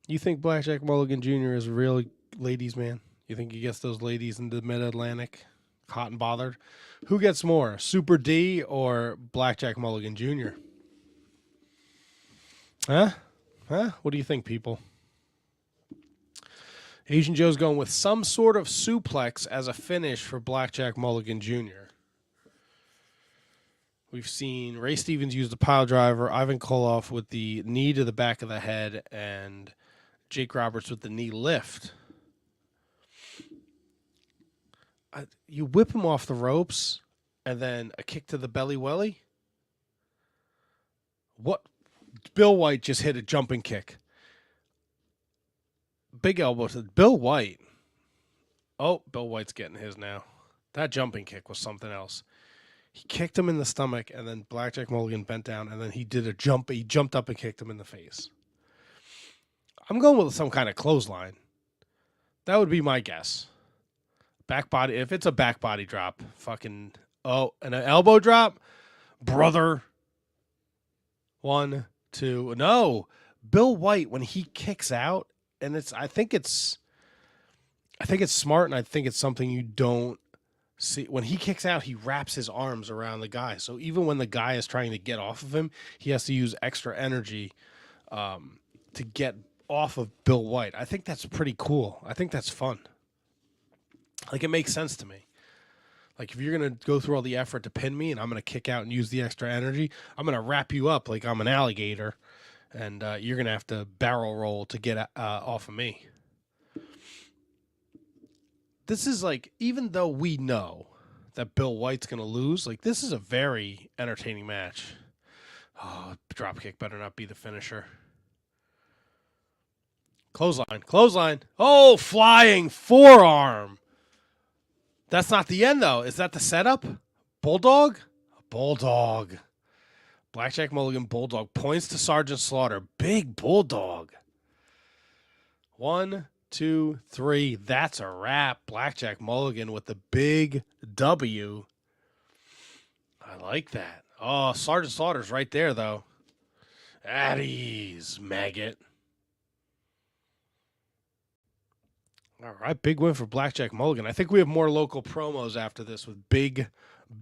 You think Blackjack Mulligan Jr. is a real ladies' man? You think he gets those ladies in the Mid-Atlantic hot and bothered? Who gets more, Super D or Blackjack Mulligan Jr.? Huh? What do you think, people? Asian Joe's going with some sort of suplex as a finish for Blackjack Mulligan Jr. We've seen Ray Stevens use the pile driver, Ivan Koloff with the knee to the back of the head, and Jake Roberts with the knee lift. you whip him off the ropes and then a kick to the belly welly. What? Bill White just hit a jumping kick. Big elbow to Bill White. Oh, Bill White's getting his now. That jumping kick was something else. He kicked him in the stomach, and then Blackjack Mulligan bent down, and then he did a jump. He jumped up and kicked him in the face. I'm going with some kind of clothesline. That would be my guess. Back body. If it's a back body drop, fucking. Oh, and an elbow drop? Brother. 1, 2. No. Bill White, when he kicks out, and I think it's smart, and I think it's something you don't see. When he kicks out, he wraps his arms around the guy. So even when the guy is trying to get off of him, he has to use extra energy to get off of Bill White. I think that's pretty cool. I think that's fun. Like, it makes sense to me. Like, if you're going to go through all the effort to pin me and I'm going to kick out and use the extra energy, I'm going to wrap you up like I'm an alligator, and you're going to have to barrel roll to get off of me. This is like, even though we know that Bill White's going to lose, like, this is a very entertaining match. Oh, dropkick better not be the finisher. Clothesline. Oh, flying forearm. That's not the end, though. Is that the setup? Bulldog. Blackjack Mulligan Bulldog points to Sergeant Slaughter. Big Bulldog. 1, 2, 3. That's a wrap. Blackjack Mulligan with the big W. I like that. Oh, Sergeant Slaughter's right there, though. At ease, maggot. All right, big win for Blackjack Mulligan. I think we have more local promos after this with Big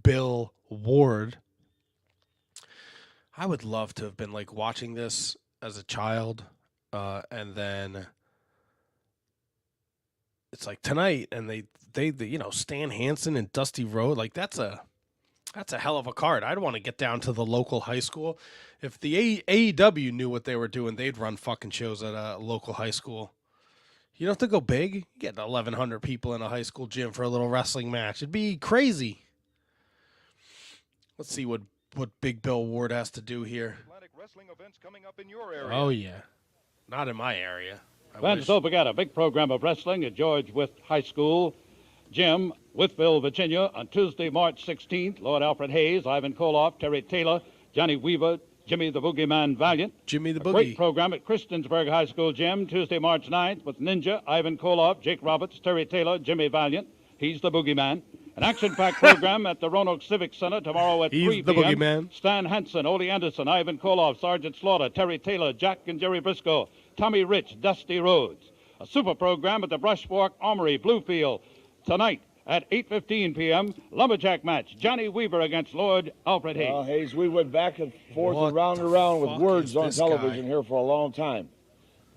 Bill Ward. I would love to have been like watching this as a child, and then it's like tonight, and they Stan Hansen and Dusty Rhodes, like that's a hell of a card. I'd want to get down to the local high school. If the AEW knew what they were doing, they'd run fucking shows at a local high school. You don't have to go big. You get 1,100 people in a high school gym for a little wrestling match. It'd be crazy. Let's see what Big Bill Ward has to do here. Wrestling events coming up in your area. Oh, yeah. Not in my area. Fans, don't forget a big program of wrestling at George Wythe High School Gym, Wytheville, Virginia, on Tuesday, March 16th. Lord Alfred Hayes, Ivan Koloff, Terry Taylor, Johnny Weaver, Jimmy the Boogeyman Valiant. Jimmy the Boogie. Great program at Christiansburg High School Gym, Tuesday, March 9th, with Ninja, Ivan Koloff, Jake Roberts, Terry Taylor, Jimmy Valiant. He's the Boogeyman. An action-packed program at the Roanoke Civic Center tomorrow at 3 p.m. Boogeyman. Stan Hansen, Ole Anderson, Ivan Koloff, Sergeant Slaughter, Terry Taylor, Jack and Jerry Briscoe, Tommy Rich, Dusty Rhodes. A super program at the Brushwalk Armory, Bluefield, tonight at 8:15 p.m. Lumberjack match, Johnny Weaver against Lord Alfred Hayes. Well, Hayes, we went back and forth and around with words on television here for a long time.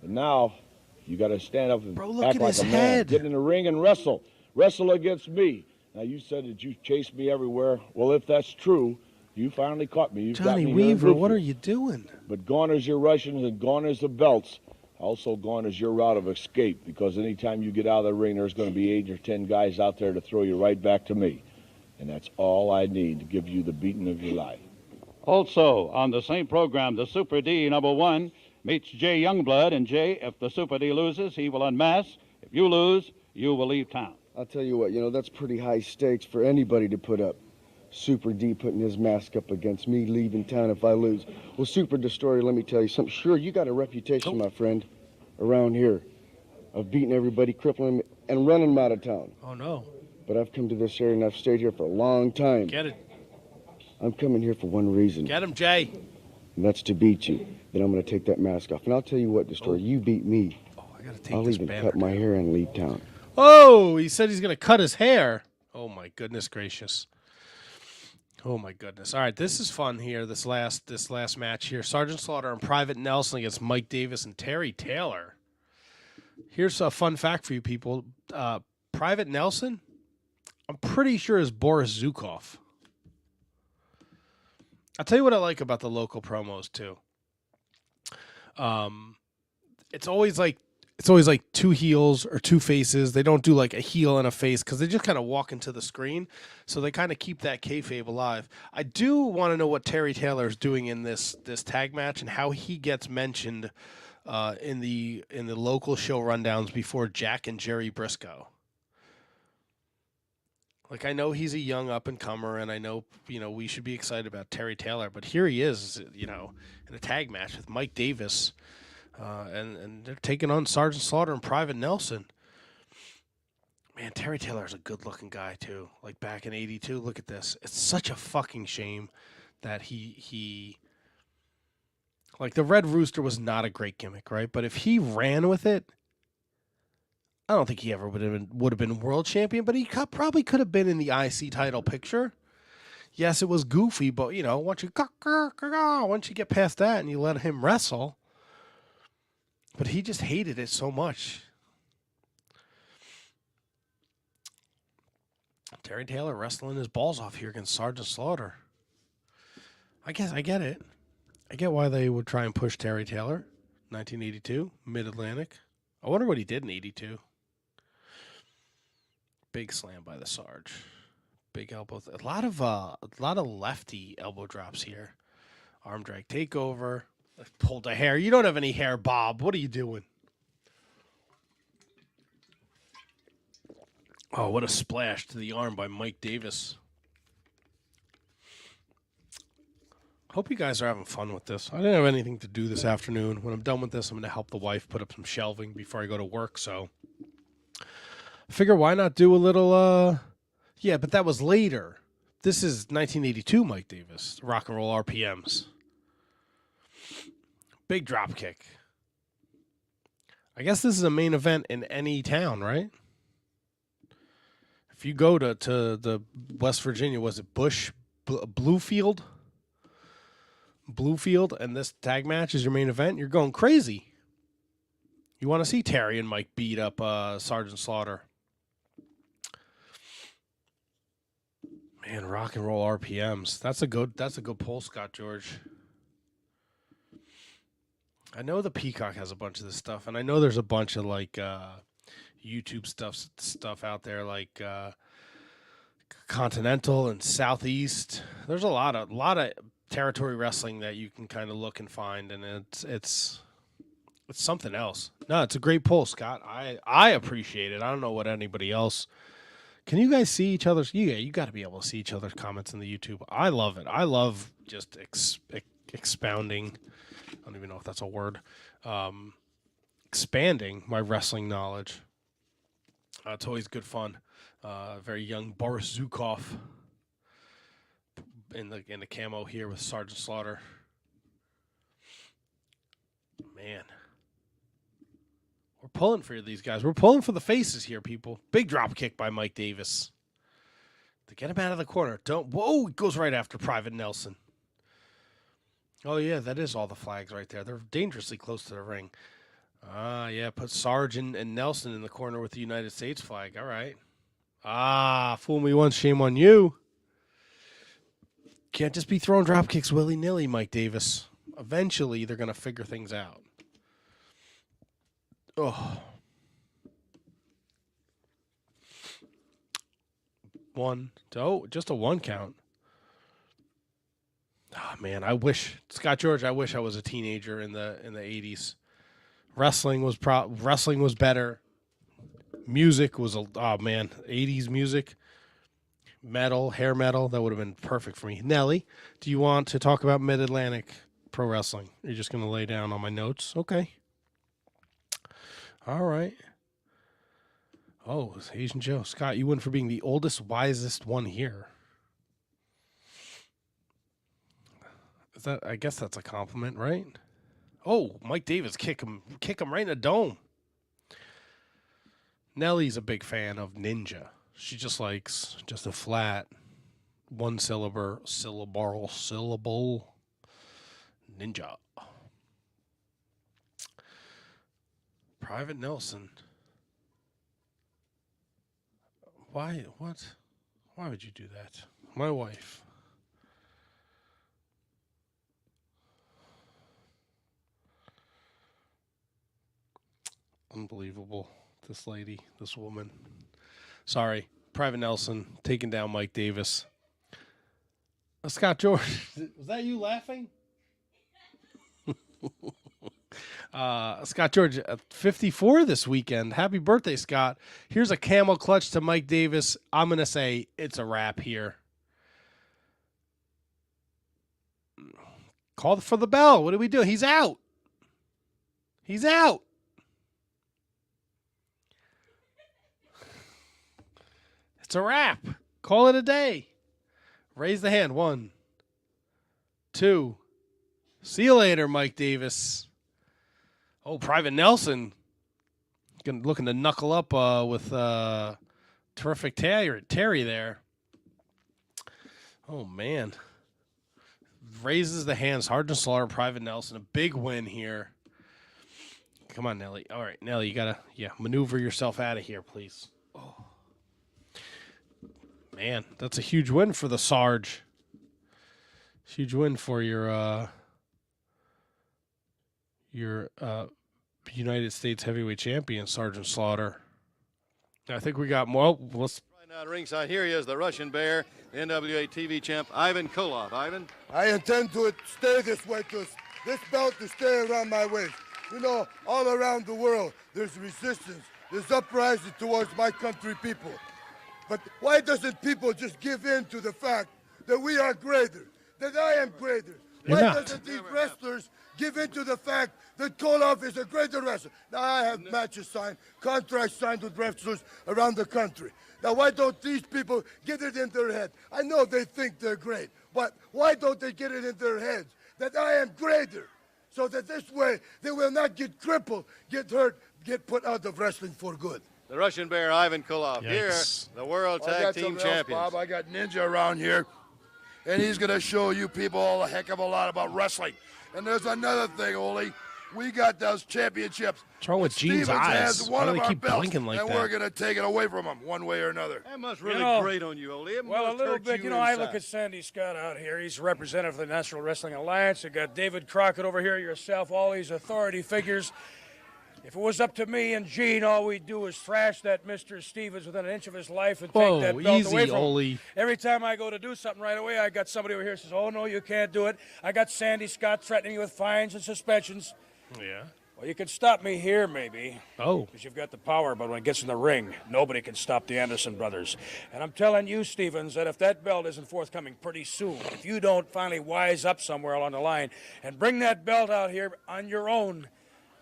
And now you got to stand up and act like a man. Get in the ring and wrestle. Wrestle against me. Now, you said that you chased me everywhere. Well, if that's true, you finally caught me. You've Johnny got me Weaver, what are you doing? But gone is your Russians and gone is the belts. Also gone is your route of escape, because anytime you get out of the ring, there's going to be 8 or 10 guys out there to throw you right back to me. And that's all I need to give you the beating of your life. Also, on the same program, the Super D #1 meets Jay Youngblood. And Jay, if the Super D loses, he will unmask. If you lose, you will leave town. I'll tell you what, that's pretty high stakes for anybody to put up. Super D putting his mask up against me leaving town if I lose. Well, Super Destroyer, let me tell you something. Sure, you got a reputation, my friend, around here of beating everybody, crippling them, and running them out of town. Oh, no. But I've come to this area, and I've stayed here for a long time. Get it. I'm coming here for one reason. Get him, Jay. And that's to beat you. Then I'm going to take that mask off. And I'll tell you what, Destroyer, you beat me. Oh, I got to take I'll this even banner cut my hair and leave town. Oh, he said he's going to cut his hair. Oh, my goodness gracious. Oh, my goodness. All right, this is fun here, this last match here. Sergeant Slaughter and Private Nelson against Mike Davis and Terry Taylor. Here's a fun fact for you people. Private Nelson, I'm pretty sure is Boris Zukov. I'll tell you what I like about the local promos, too. It's always like it's always like two heels or two faces. They don't do like a heel and a face because they just kind of walk into the screen. So they kind of keep that kayfabe alive. I do want to know what Terry Taylor is doing in this tag match and how he gets mentioned in the local show rundowns before Jack and Jerry Briscoe. Like, I know he's a young up-and-comer, and I know, we should be excited about Terry Taylor, but here he is, in a tag match with Mike Davis, and they're taking on Sergeant Slaughter and Private Nelson. Man, Terry Taylor's a good-looking guy, too. Like, back in 82, look at this. It's such a fucking shame that he like, the Red Rooster was not a great gimmick, right? But if he ran with it, I don't think he ever would have been world champion, but he probably could have been in the IC title picture. Yes, it was goofy, but once you get past that and you let him wrestle, but he just hated it so much. Terry Taylor wrestling his balls off here against Sergeant Slaughter. I guess I get it. I get why they would try and push Terry Taylor. 1982, Mid-Atlantic. I wonder what he did in 82. Big slam by the Sarge. Big elbow. A lot of lefty elbow drops here. Arm drag takeover. Pulled the hair. You don't have any hair, Bob. What are you doing? Oh, what a splash to the arm by Mike Davis. Hope you guys are having fun with this. I didn't have anything to do this afternoon. When I'm done with this, I'm going to help the wife put up some shelving before I go to work, so figure why not do a little, yeah, but that was later. This is 1982, Mike Davis, Rock and Roll RPMs. Big drop kick. I guess this is a main event in any town, right? If you go to the West Virginia, was it Bluefield, and this tag match is your main event, you're going crazy. You want to see Terry and Mike beat up Sergeant Slaughter. Man, Rock and Roll RPMs. That's a good pull, Scott George. I know the Peacock has a bunch of this stuff, and I know there's a bunch of like YouTube stuff out there, like Continental and Southeast. There's a lot of territory wrestling that you can kind of look and find, and it's something else. No, it's a great pull, Scott. I appreciate it. I don't know what anybody else. Can you guys see each other's? Yeah, you got to be able to see each other's comments in the YouTube. I love it. I love just expounding. I don't even know if that's a word. Expanding my wrestling knowledge. It's always good fun. Very young Boris Zukov in the camo here with Sergeant Slaughter. Man. We're pulling for these guys. We're pulling for the faces here, people. Big drop kick by Mike Davis. To get him out of the corner. Whoa, it goes right after Private Nelson. Oh, yeah, that is all the flags right there. They're dangerously close to the ring. Yeah, put Sarge and Nelson in the corner with the United States flag. All right. Fool me once, shame on you. Can't just be throwing drop kicks willy-nilly, Mike Davis. Eventually, they're going to figure things out. Oh. Just a one count. Oh, man, Scott George, I wish I was a teenager in the 80s. Wrestling was better. Music was 80s music. Metal, hair metal, that would have been perfect for me. Nelly, do you want to talk about Mid-Atlantic Pro Wrestling? You're just going to lay down on my notes? Okay. All right. Oh, it's Asian Joe. Scott, you win for being the oldest, wisest one here. I guess that's a compliment, right? Oh, Mike Davis kick him right in the dome. Nellie's a big fan of Ninja. She just likes just a flat one syllable Ninja. Private Nelson. Why? What? Why would you do that? My wife. Unbelievable. This lady, this woman. Sorry. Private Nelson taking down Mike Davis. Scott George. Was that you laughing? Scott George, 54 this weekend. Happy birthday, Scott. Here's a camel clutch to Mike Davis. I'm going to say it's a wrap here. Call for the bell. What do we do? He's out. He's out. It's a wrap. Call it a day. Raise the hand. 1, 2. See you later, Mike Davis. Oh, Private Nelson looking to knuckle up with terrific Terry there. Oh, man. Raises the hands. Sergeant Slaughter, Private Nelson. A big win here. Come on, Nelly. All right, Nelly, you got to maneuver yourself out of here, please. Oh. Man, that's a huge win for the Sarge. Huge win for your United States heavyweight champion, Sergeant Slaughter. I think we got more. Let's right now at ringside. Here he is, the Russian Bear, NWA TV champ, Ivan Koloff. Ivan? I intend to stay this way, because this belt to stay around my waist. You know, all around the world, there's resistance. There's uprising towards my country people. But why doesn't people just give in to the fact that we are greater, that I am greater? Why doesn't these wrestlers give in to the fact that Koloff is a greater wrestler? Now, I have matches signed, contracts signed with wrestlers around the country. Now, why don't these people get it in their head? I know they think they're great, but why don't they get it in their heads that I am greater? So that this way, they will not get crippled, get hurt, get put out of wrestling for good. The Russian Bear, Ivan Koloff. Here, the World Tag Team Champions. Bob, I got Ninja around here, and he's going to show you people a heck of a lot about wrestling. And there's another thing, Ole. We got those championships. What's wrong with Gene's eyes? Why do they keep blinking like that? And we're going to take it away from him one way or another. That must really grate on you, Ole. Well, a little bit. You know, I look at Sandy Scott out here. He's representative of the National Wrestling Alliance. You got David Crockett over here, yourself, all these authority figures. If it was up to me and Gene, all we'd do is thrash that Mr. Stevens within an inch of his life and take that belt away from him. Every time I go to do something right away, I got somebody over here who says, oh, no, you can't do it. I got Sandy Scott threatening me with fines and suspensions. Yeah. Well, you can stop me here, maybe. Oh. Because you've got the power, but when it gets in the ring, nobody can stop the Anderson brothers. And I'm telling you, Stevens, that if that belt isn't forthcoming pretty soon, if you don't finally wise up somewhere along the line and bring that belt out here on your own,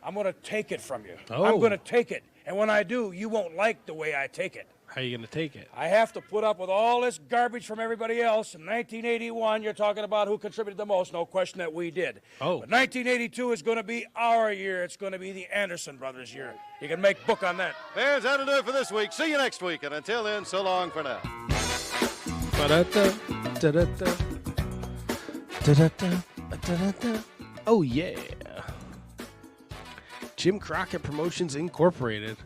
I'm going to take it from you. Oh. I'm going to take it. And when I do, you won't like the way I take it. How are you going to take it? I have to put up with all this garbage from everybody else. In 1981, you're talking about who contributed the most. No question that we did. Oh. But 1982 is going to be our year. It's going to be the Anderson brothers' year. You can make book on that. Bears, that'll do it for this week. See you next week. And until then, so long for now. Oh, yeah. Jim Crockett Promotions Incorporated.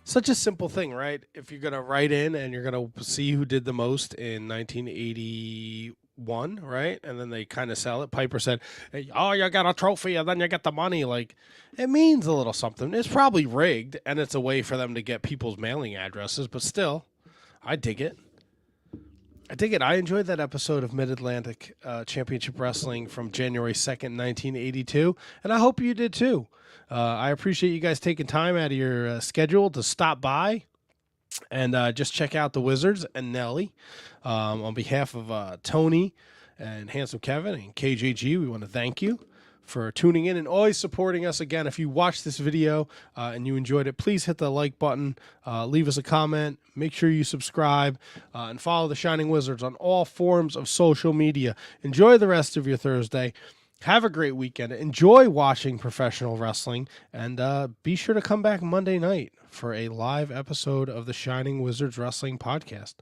Such a simple thing, right? If you're going to write in and you're going to see who did the most in 1981, right? And then they kind of sell it. Piper said, hey, oh, you got a trophy and then you get the money. Like, it means a little something. It's probably rigged, and it's a way for them to get people's mailing addresses, but still, I dig it. I dig it. I enjoyed that episode of Mid-Atlantic Championship Wrestling from January 2nd, 1982, and I hope you did too. I appreciate you guys taking time out of your schedule to stop by and just check out the Wizards and Nelly. On behalf of Tony and Handsome Kevin and KJG, we want to thank you for tuning in and always supporting us. Again, if you watched this video and you enjoyed it, please hit the like button, leave us a comment, make sure you subscribe, and follow the Shining Wizards on all forms of social media. Enjoy the rest of your Thursday. Have a great weekend. Enjoy watching professional wrestling, and be sure to come back Monday night for a live episode of the Shining Wizards Wrestling Podcast.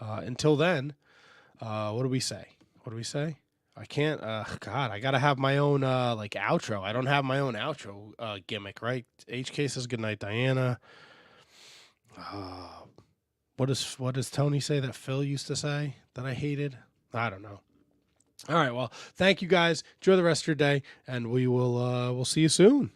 Until then, what do we say? What do we say? I can't, God, I got to have my own, like, outro. I don't have my own outro gimmick, right? HK says goodnight, Diana. What does Tony say that Phil used to say that I hated? I don't know. All right, well, thank you guys. Enjoy the rest of your day, and we will we'll see you soon.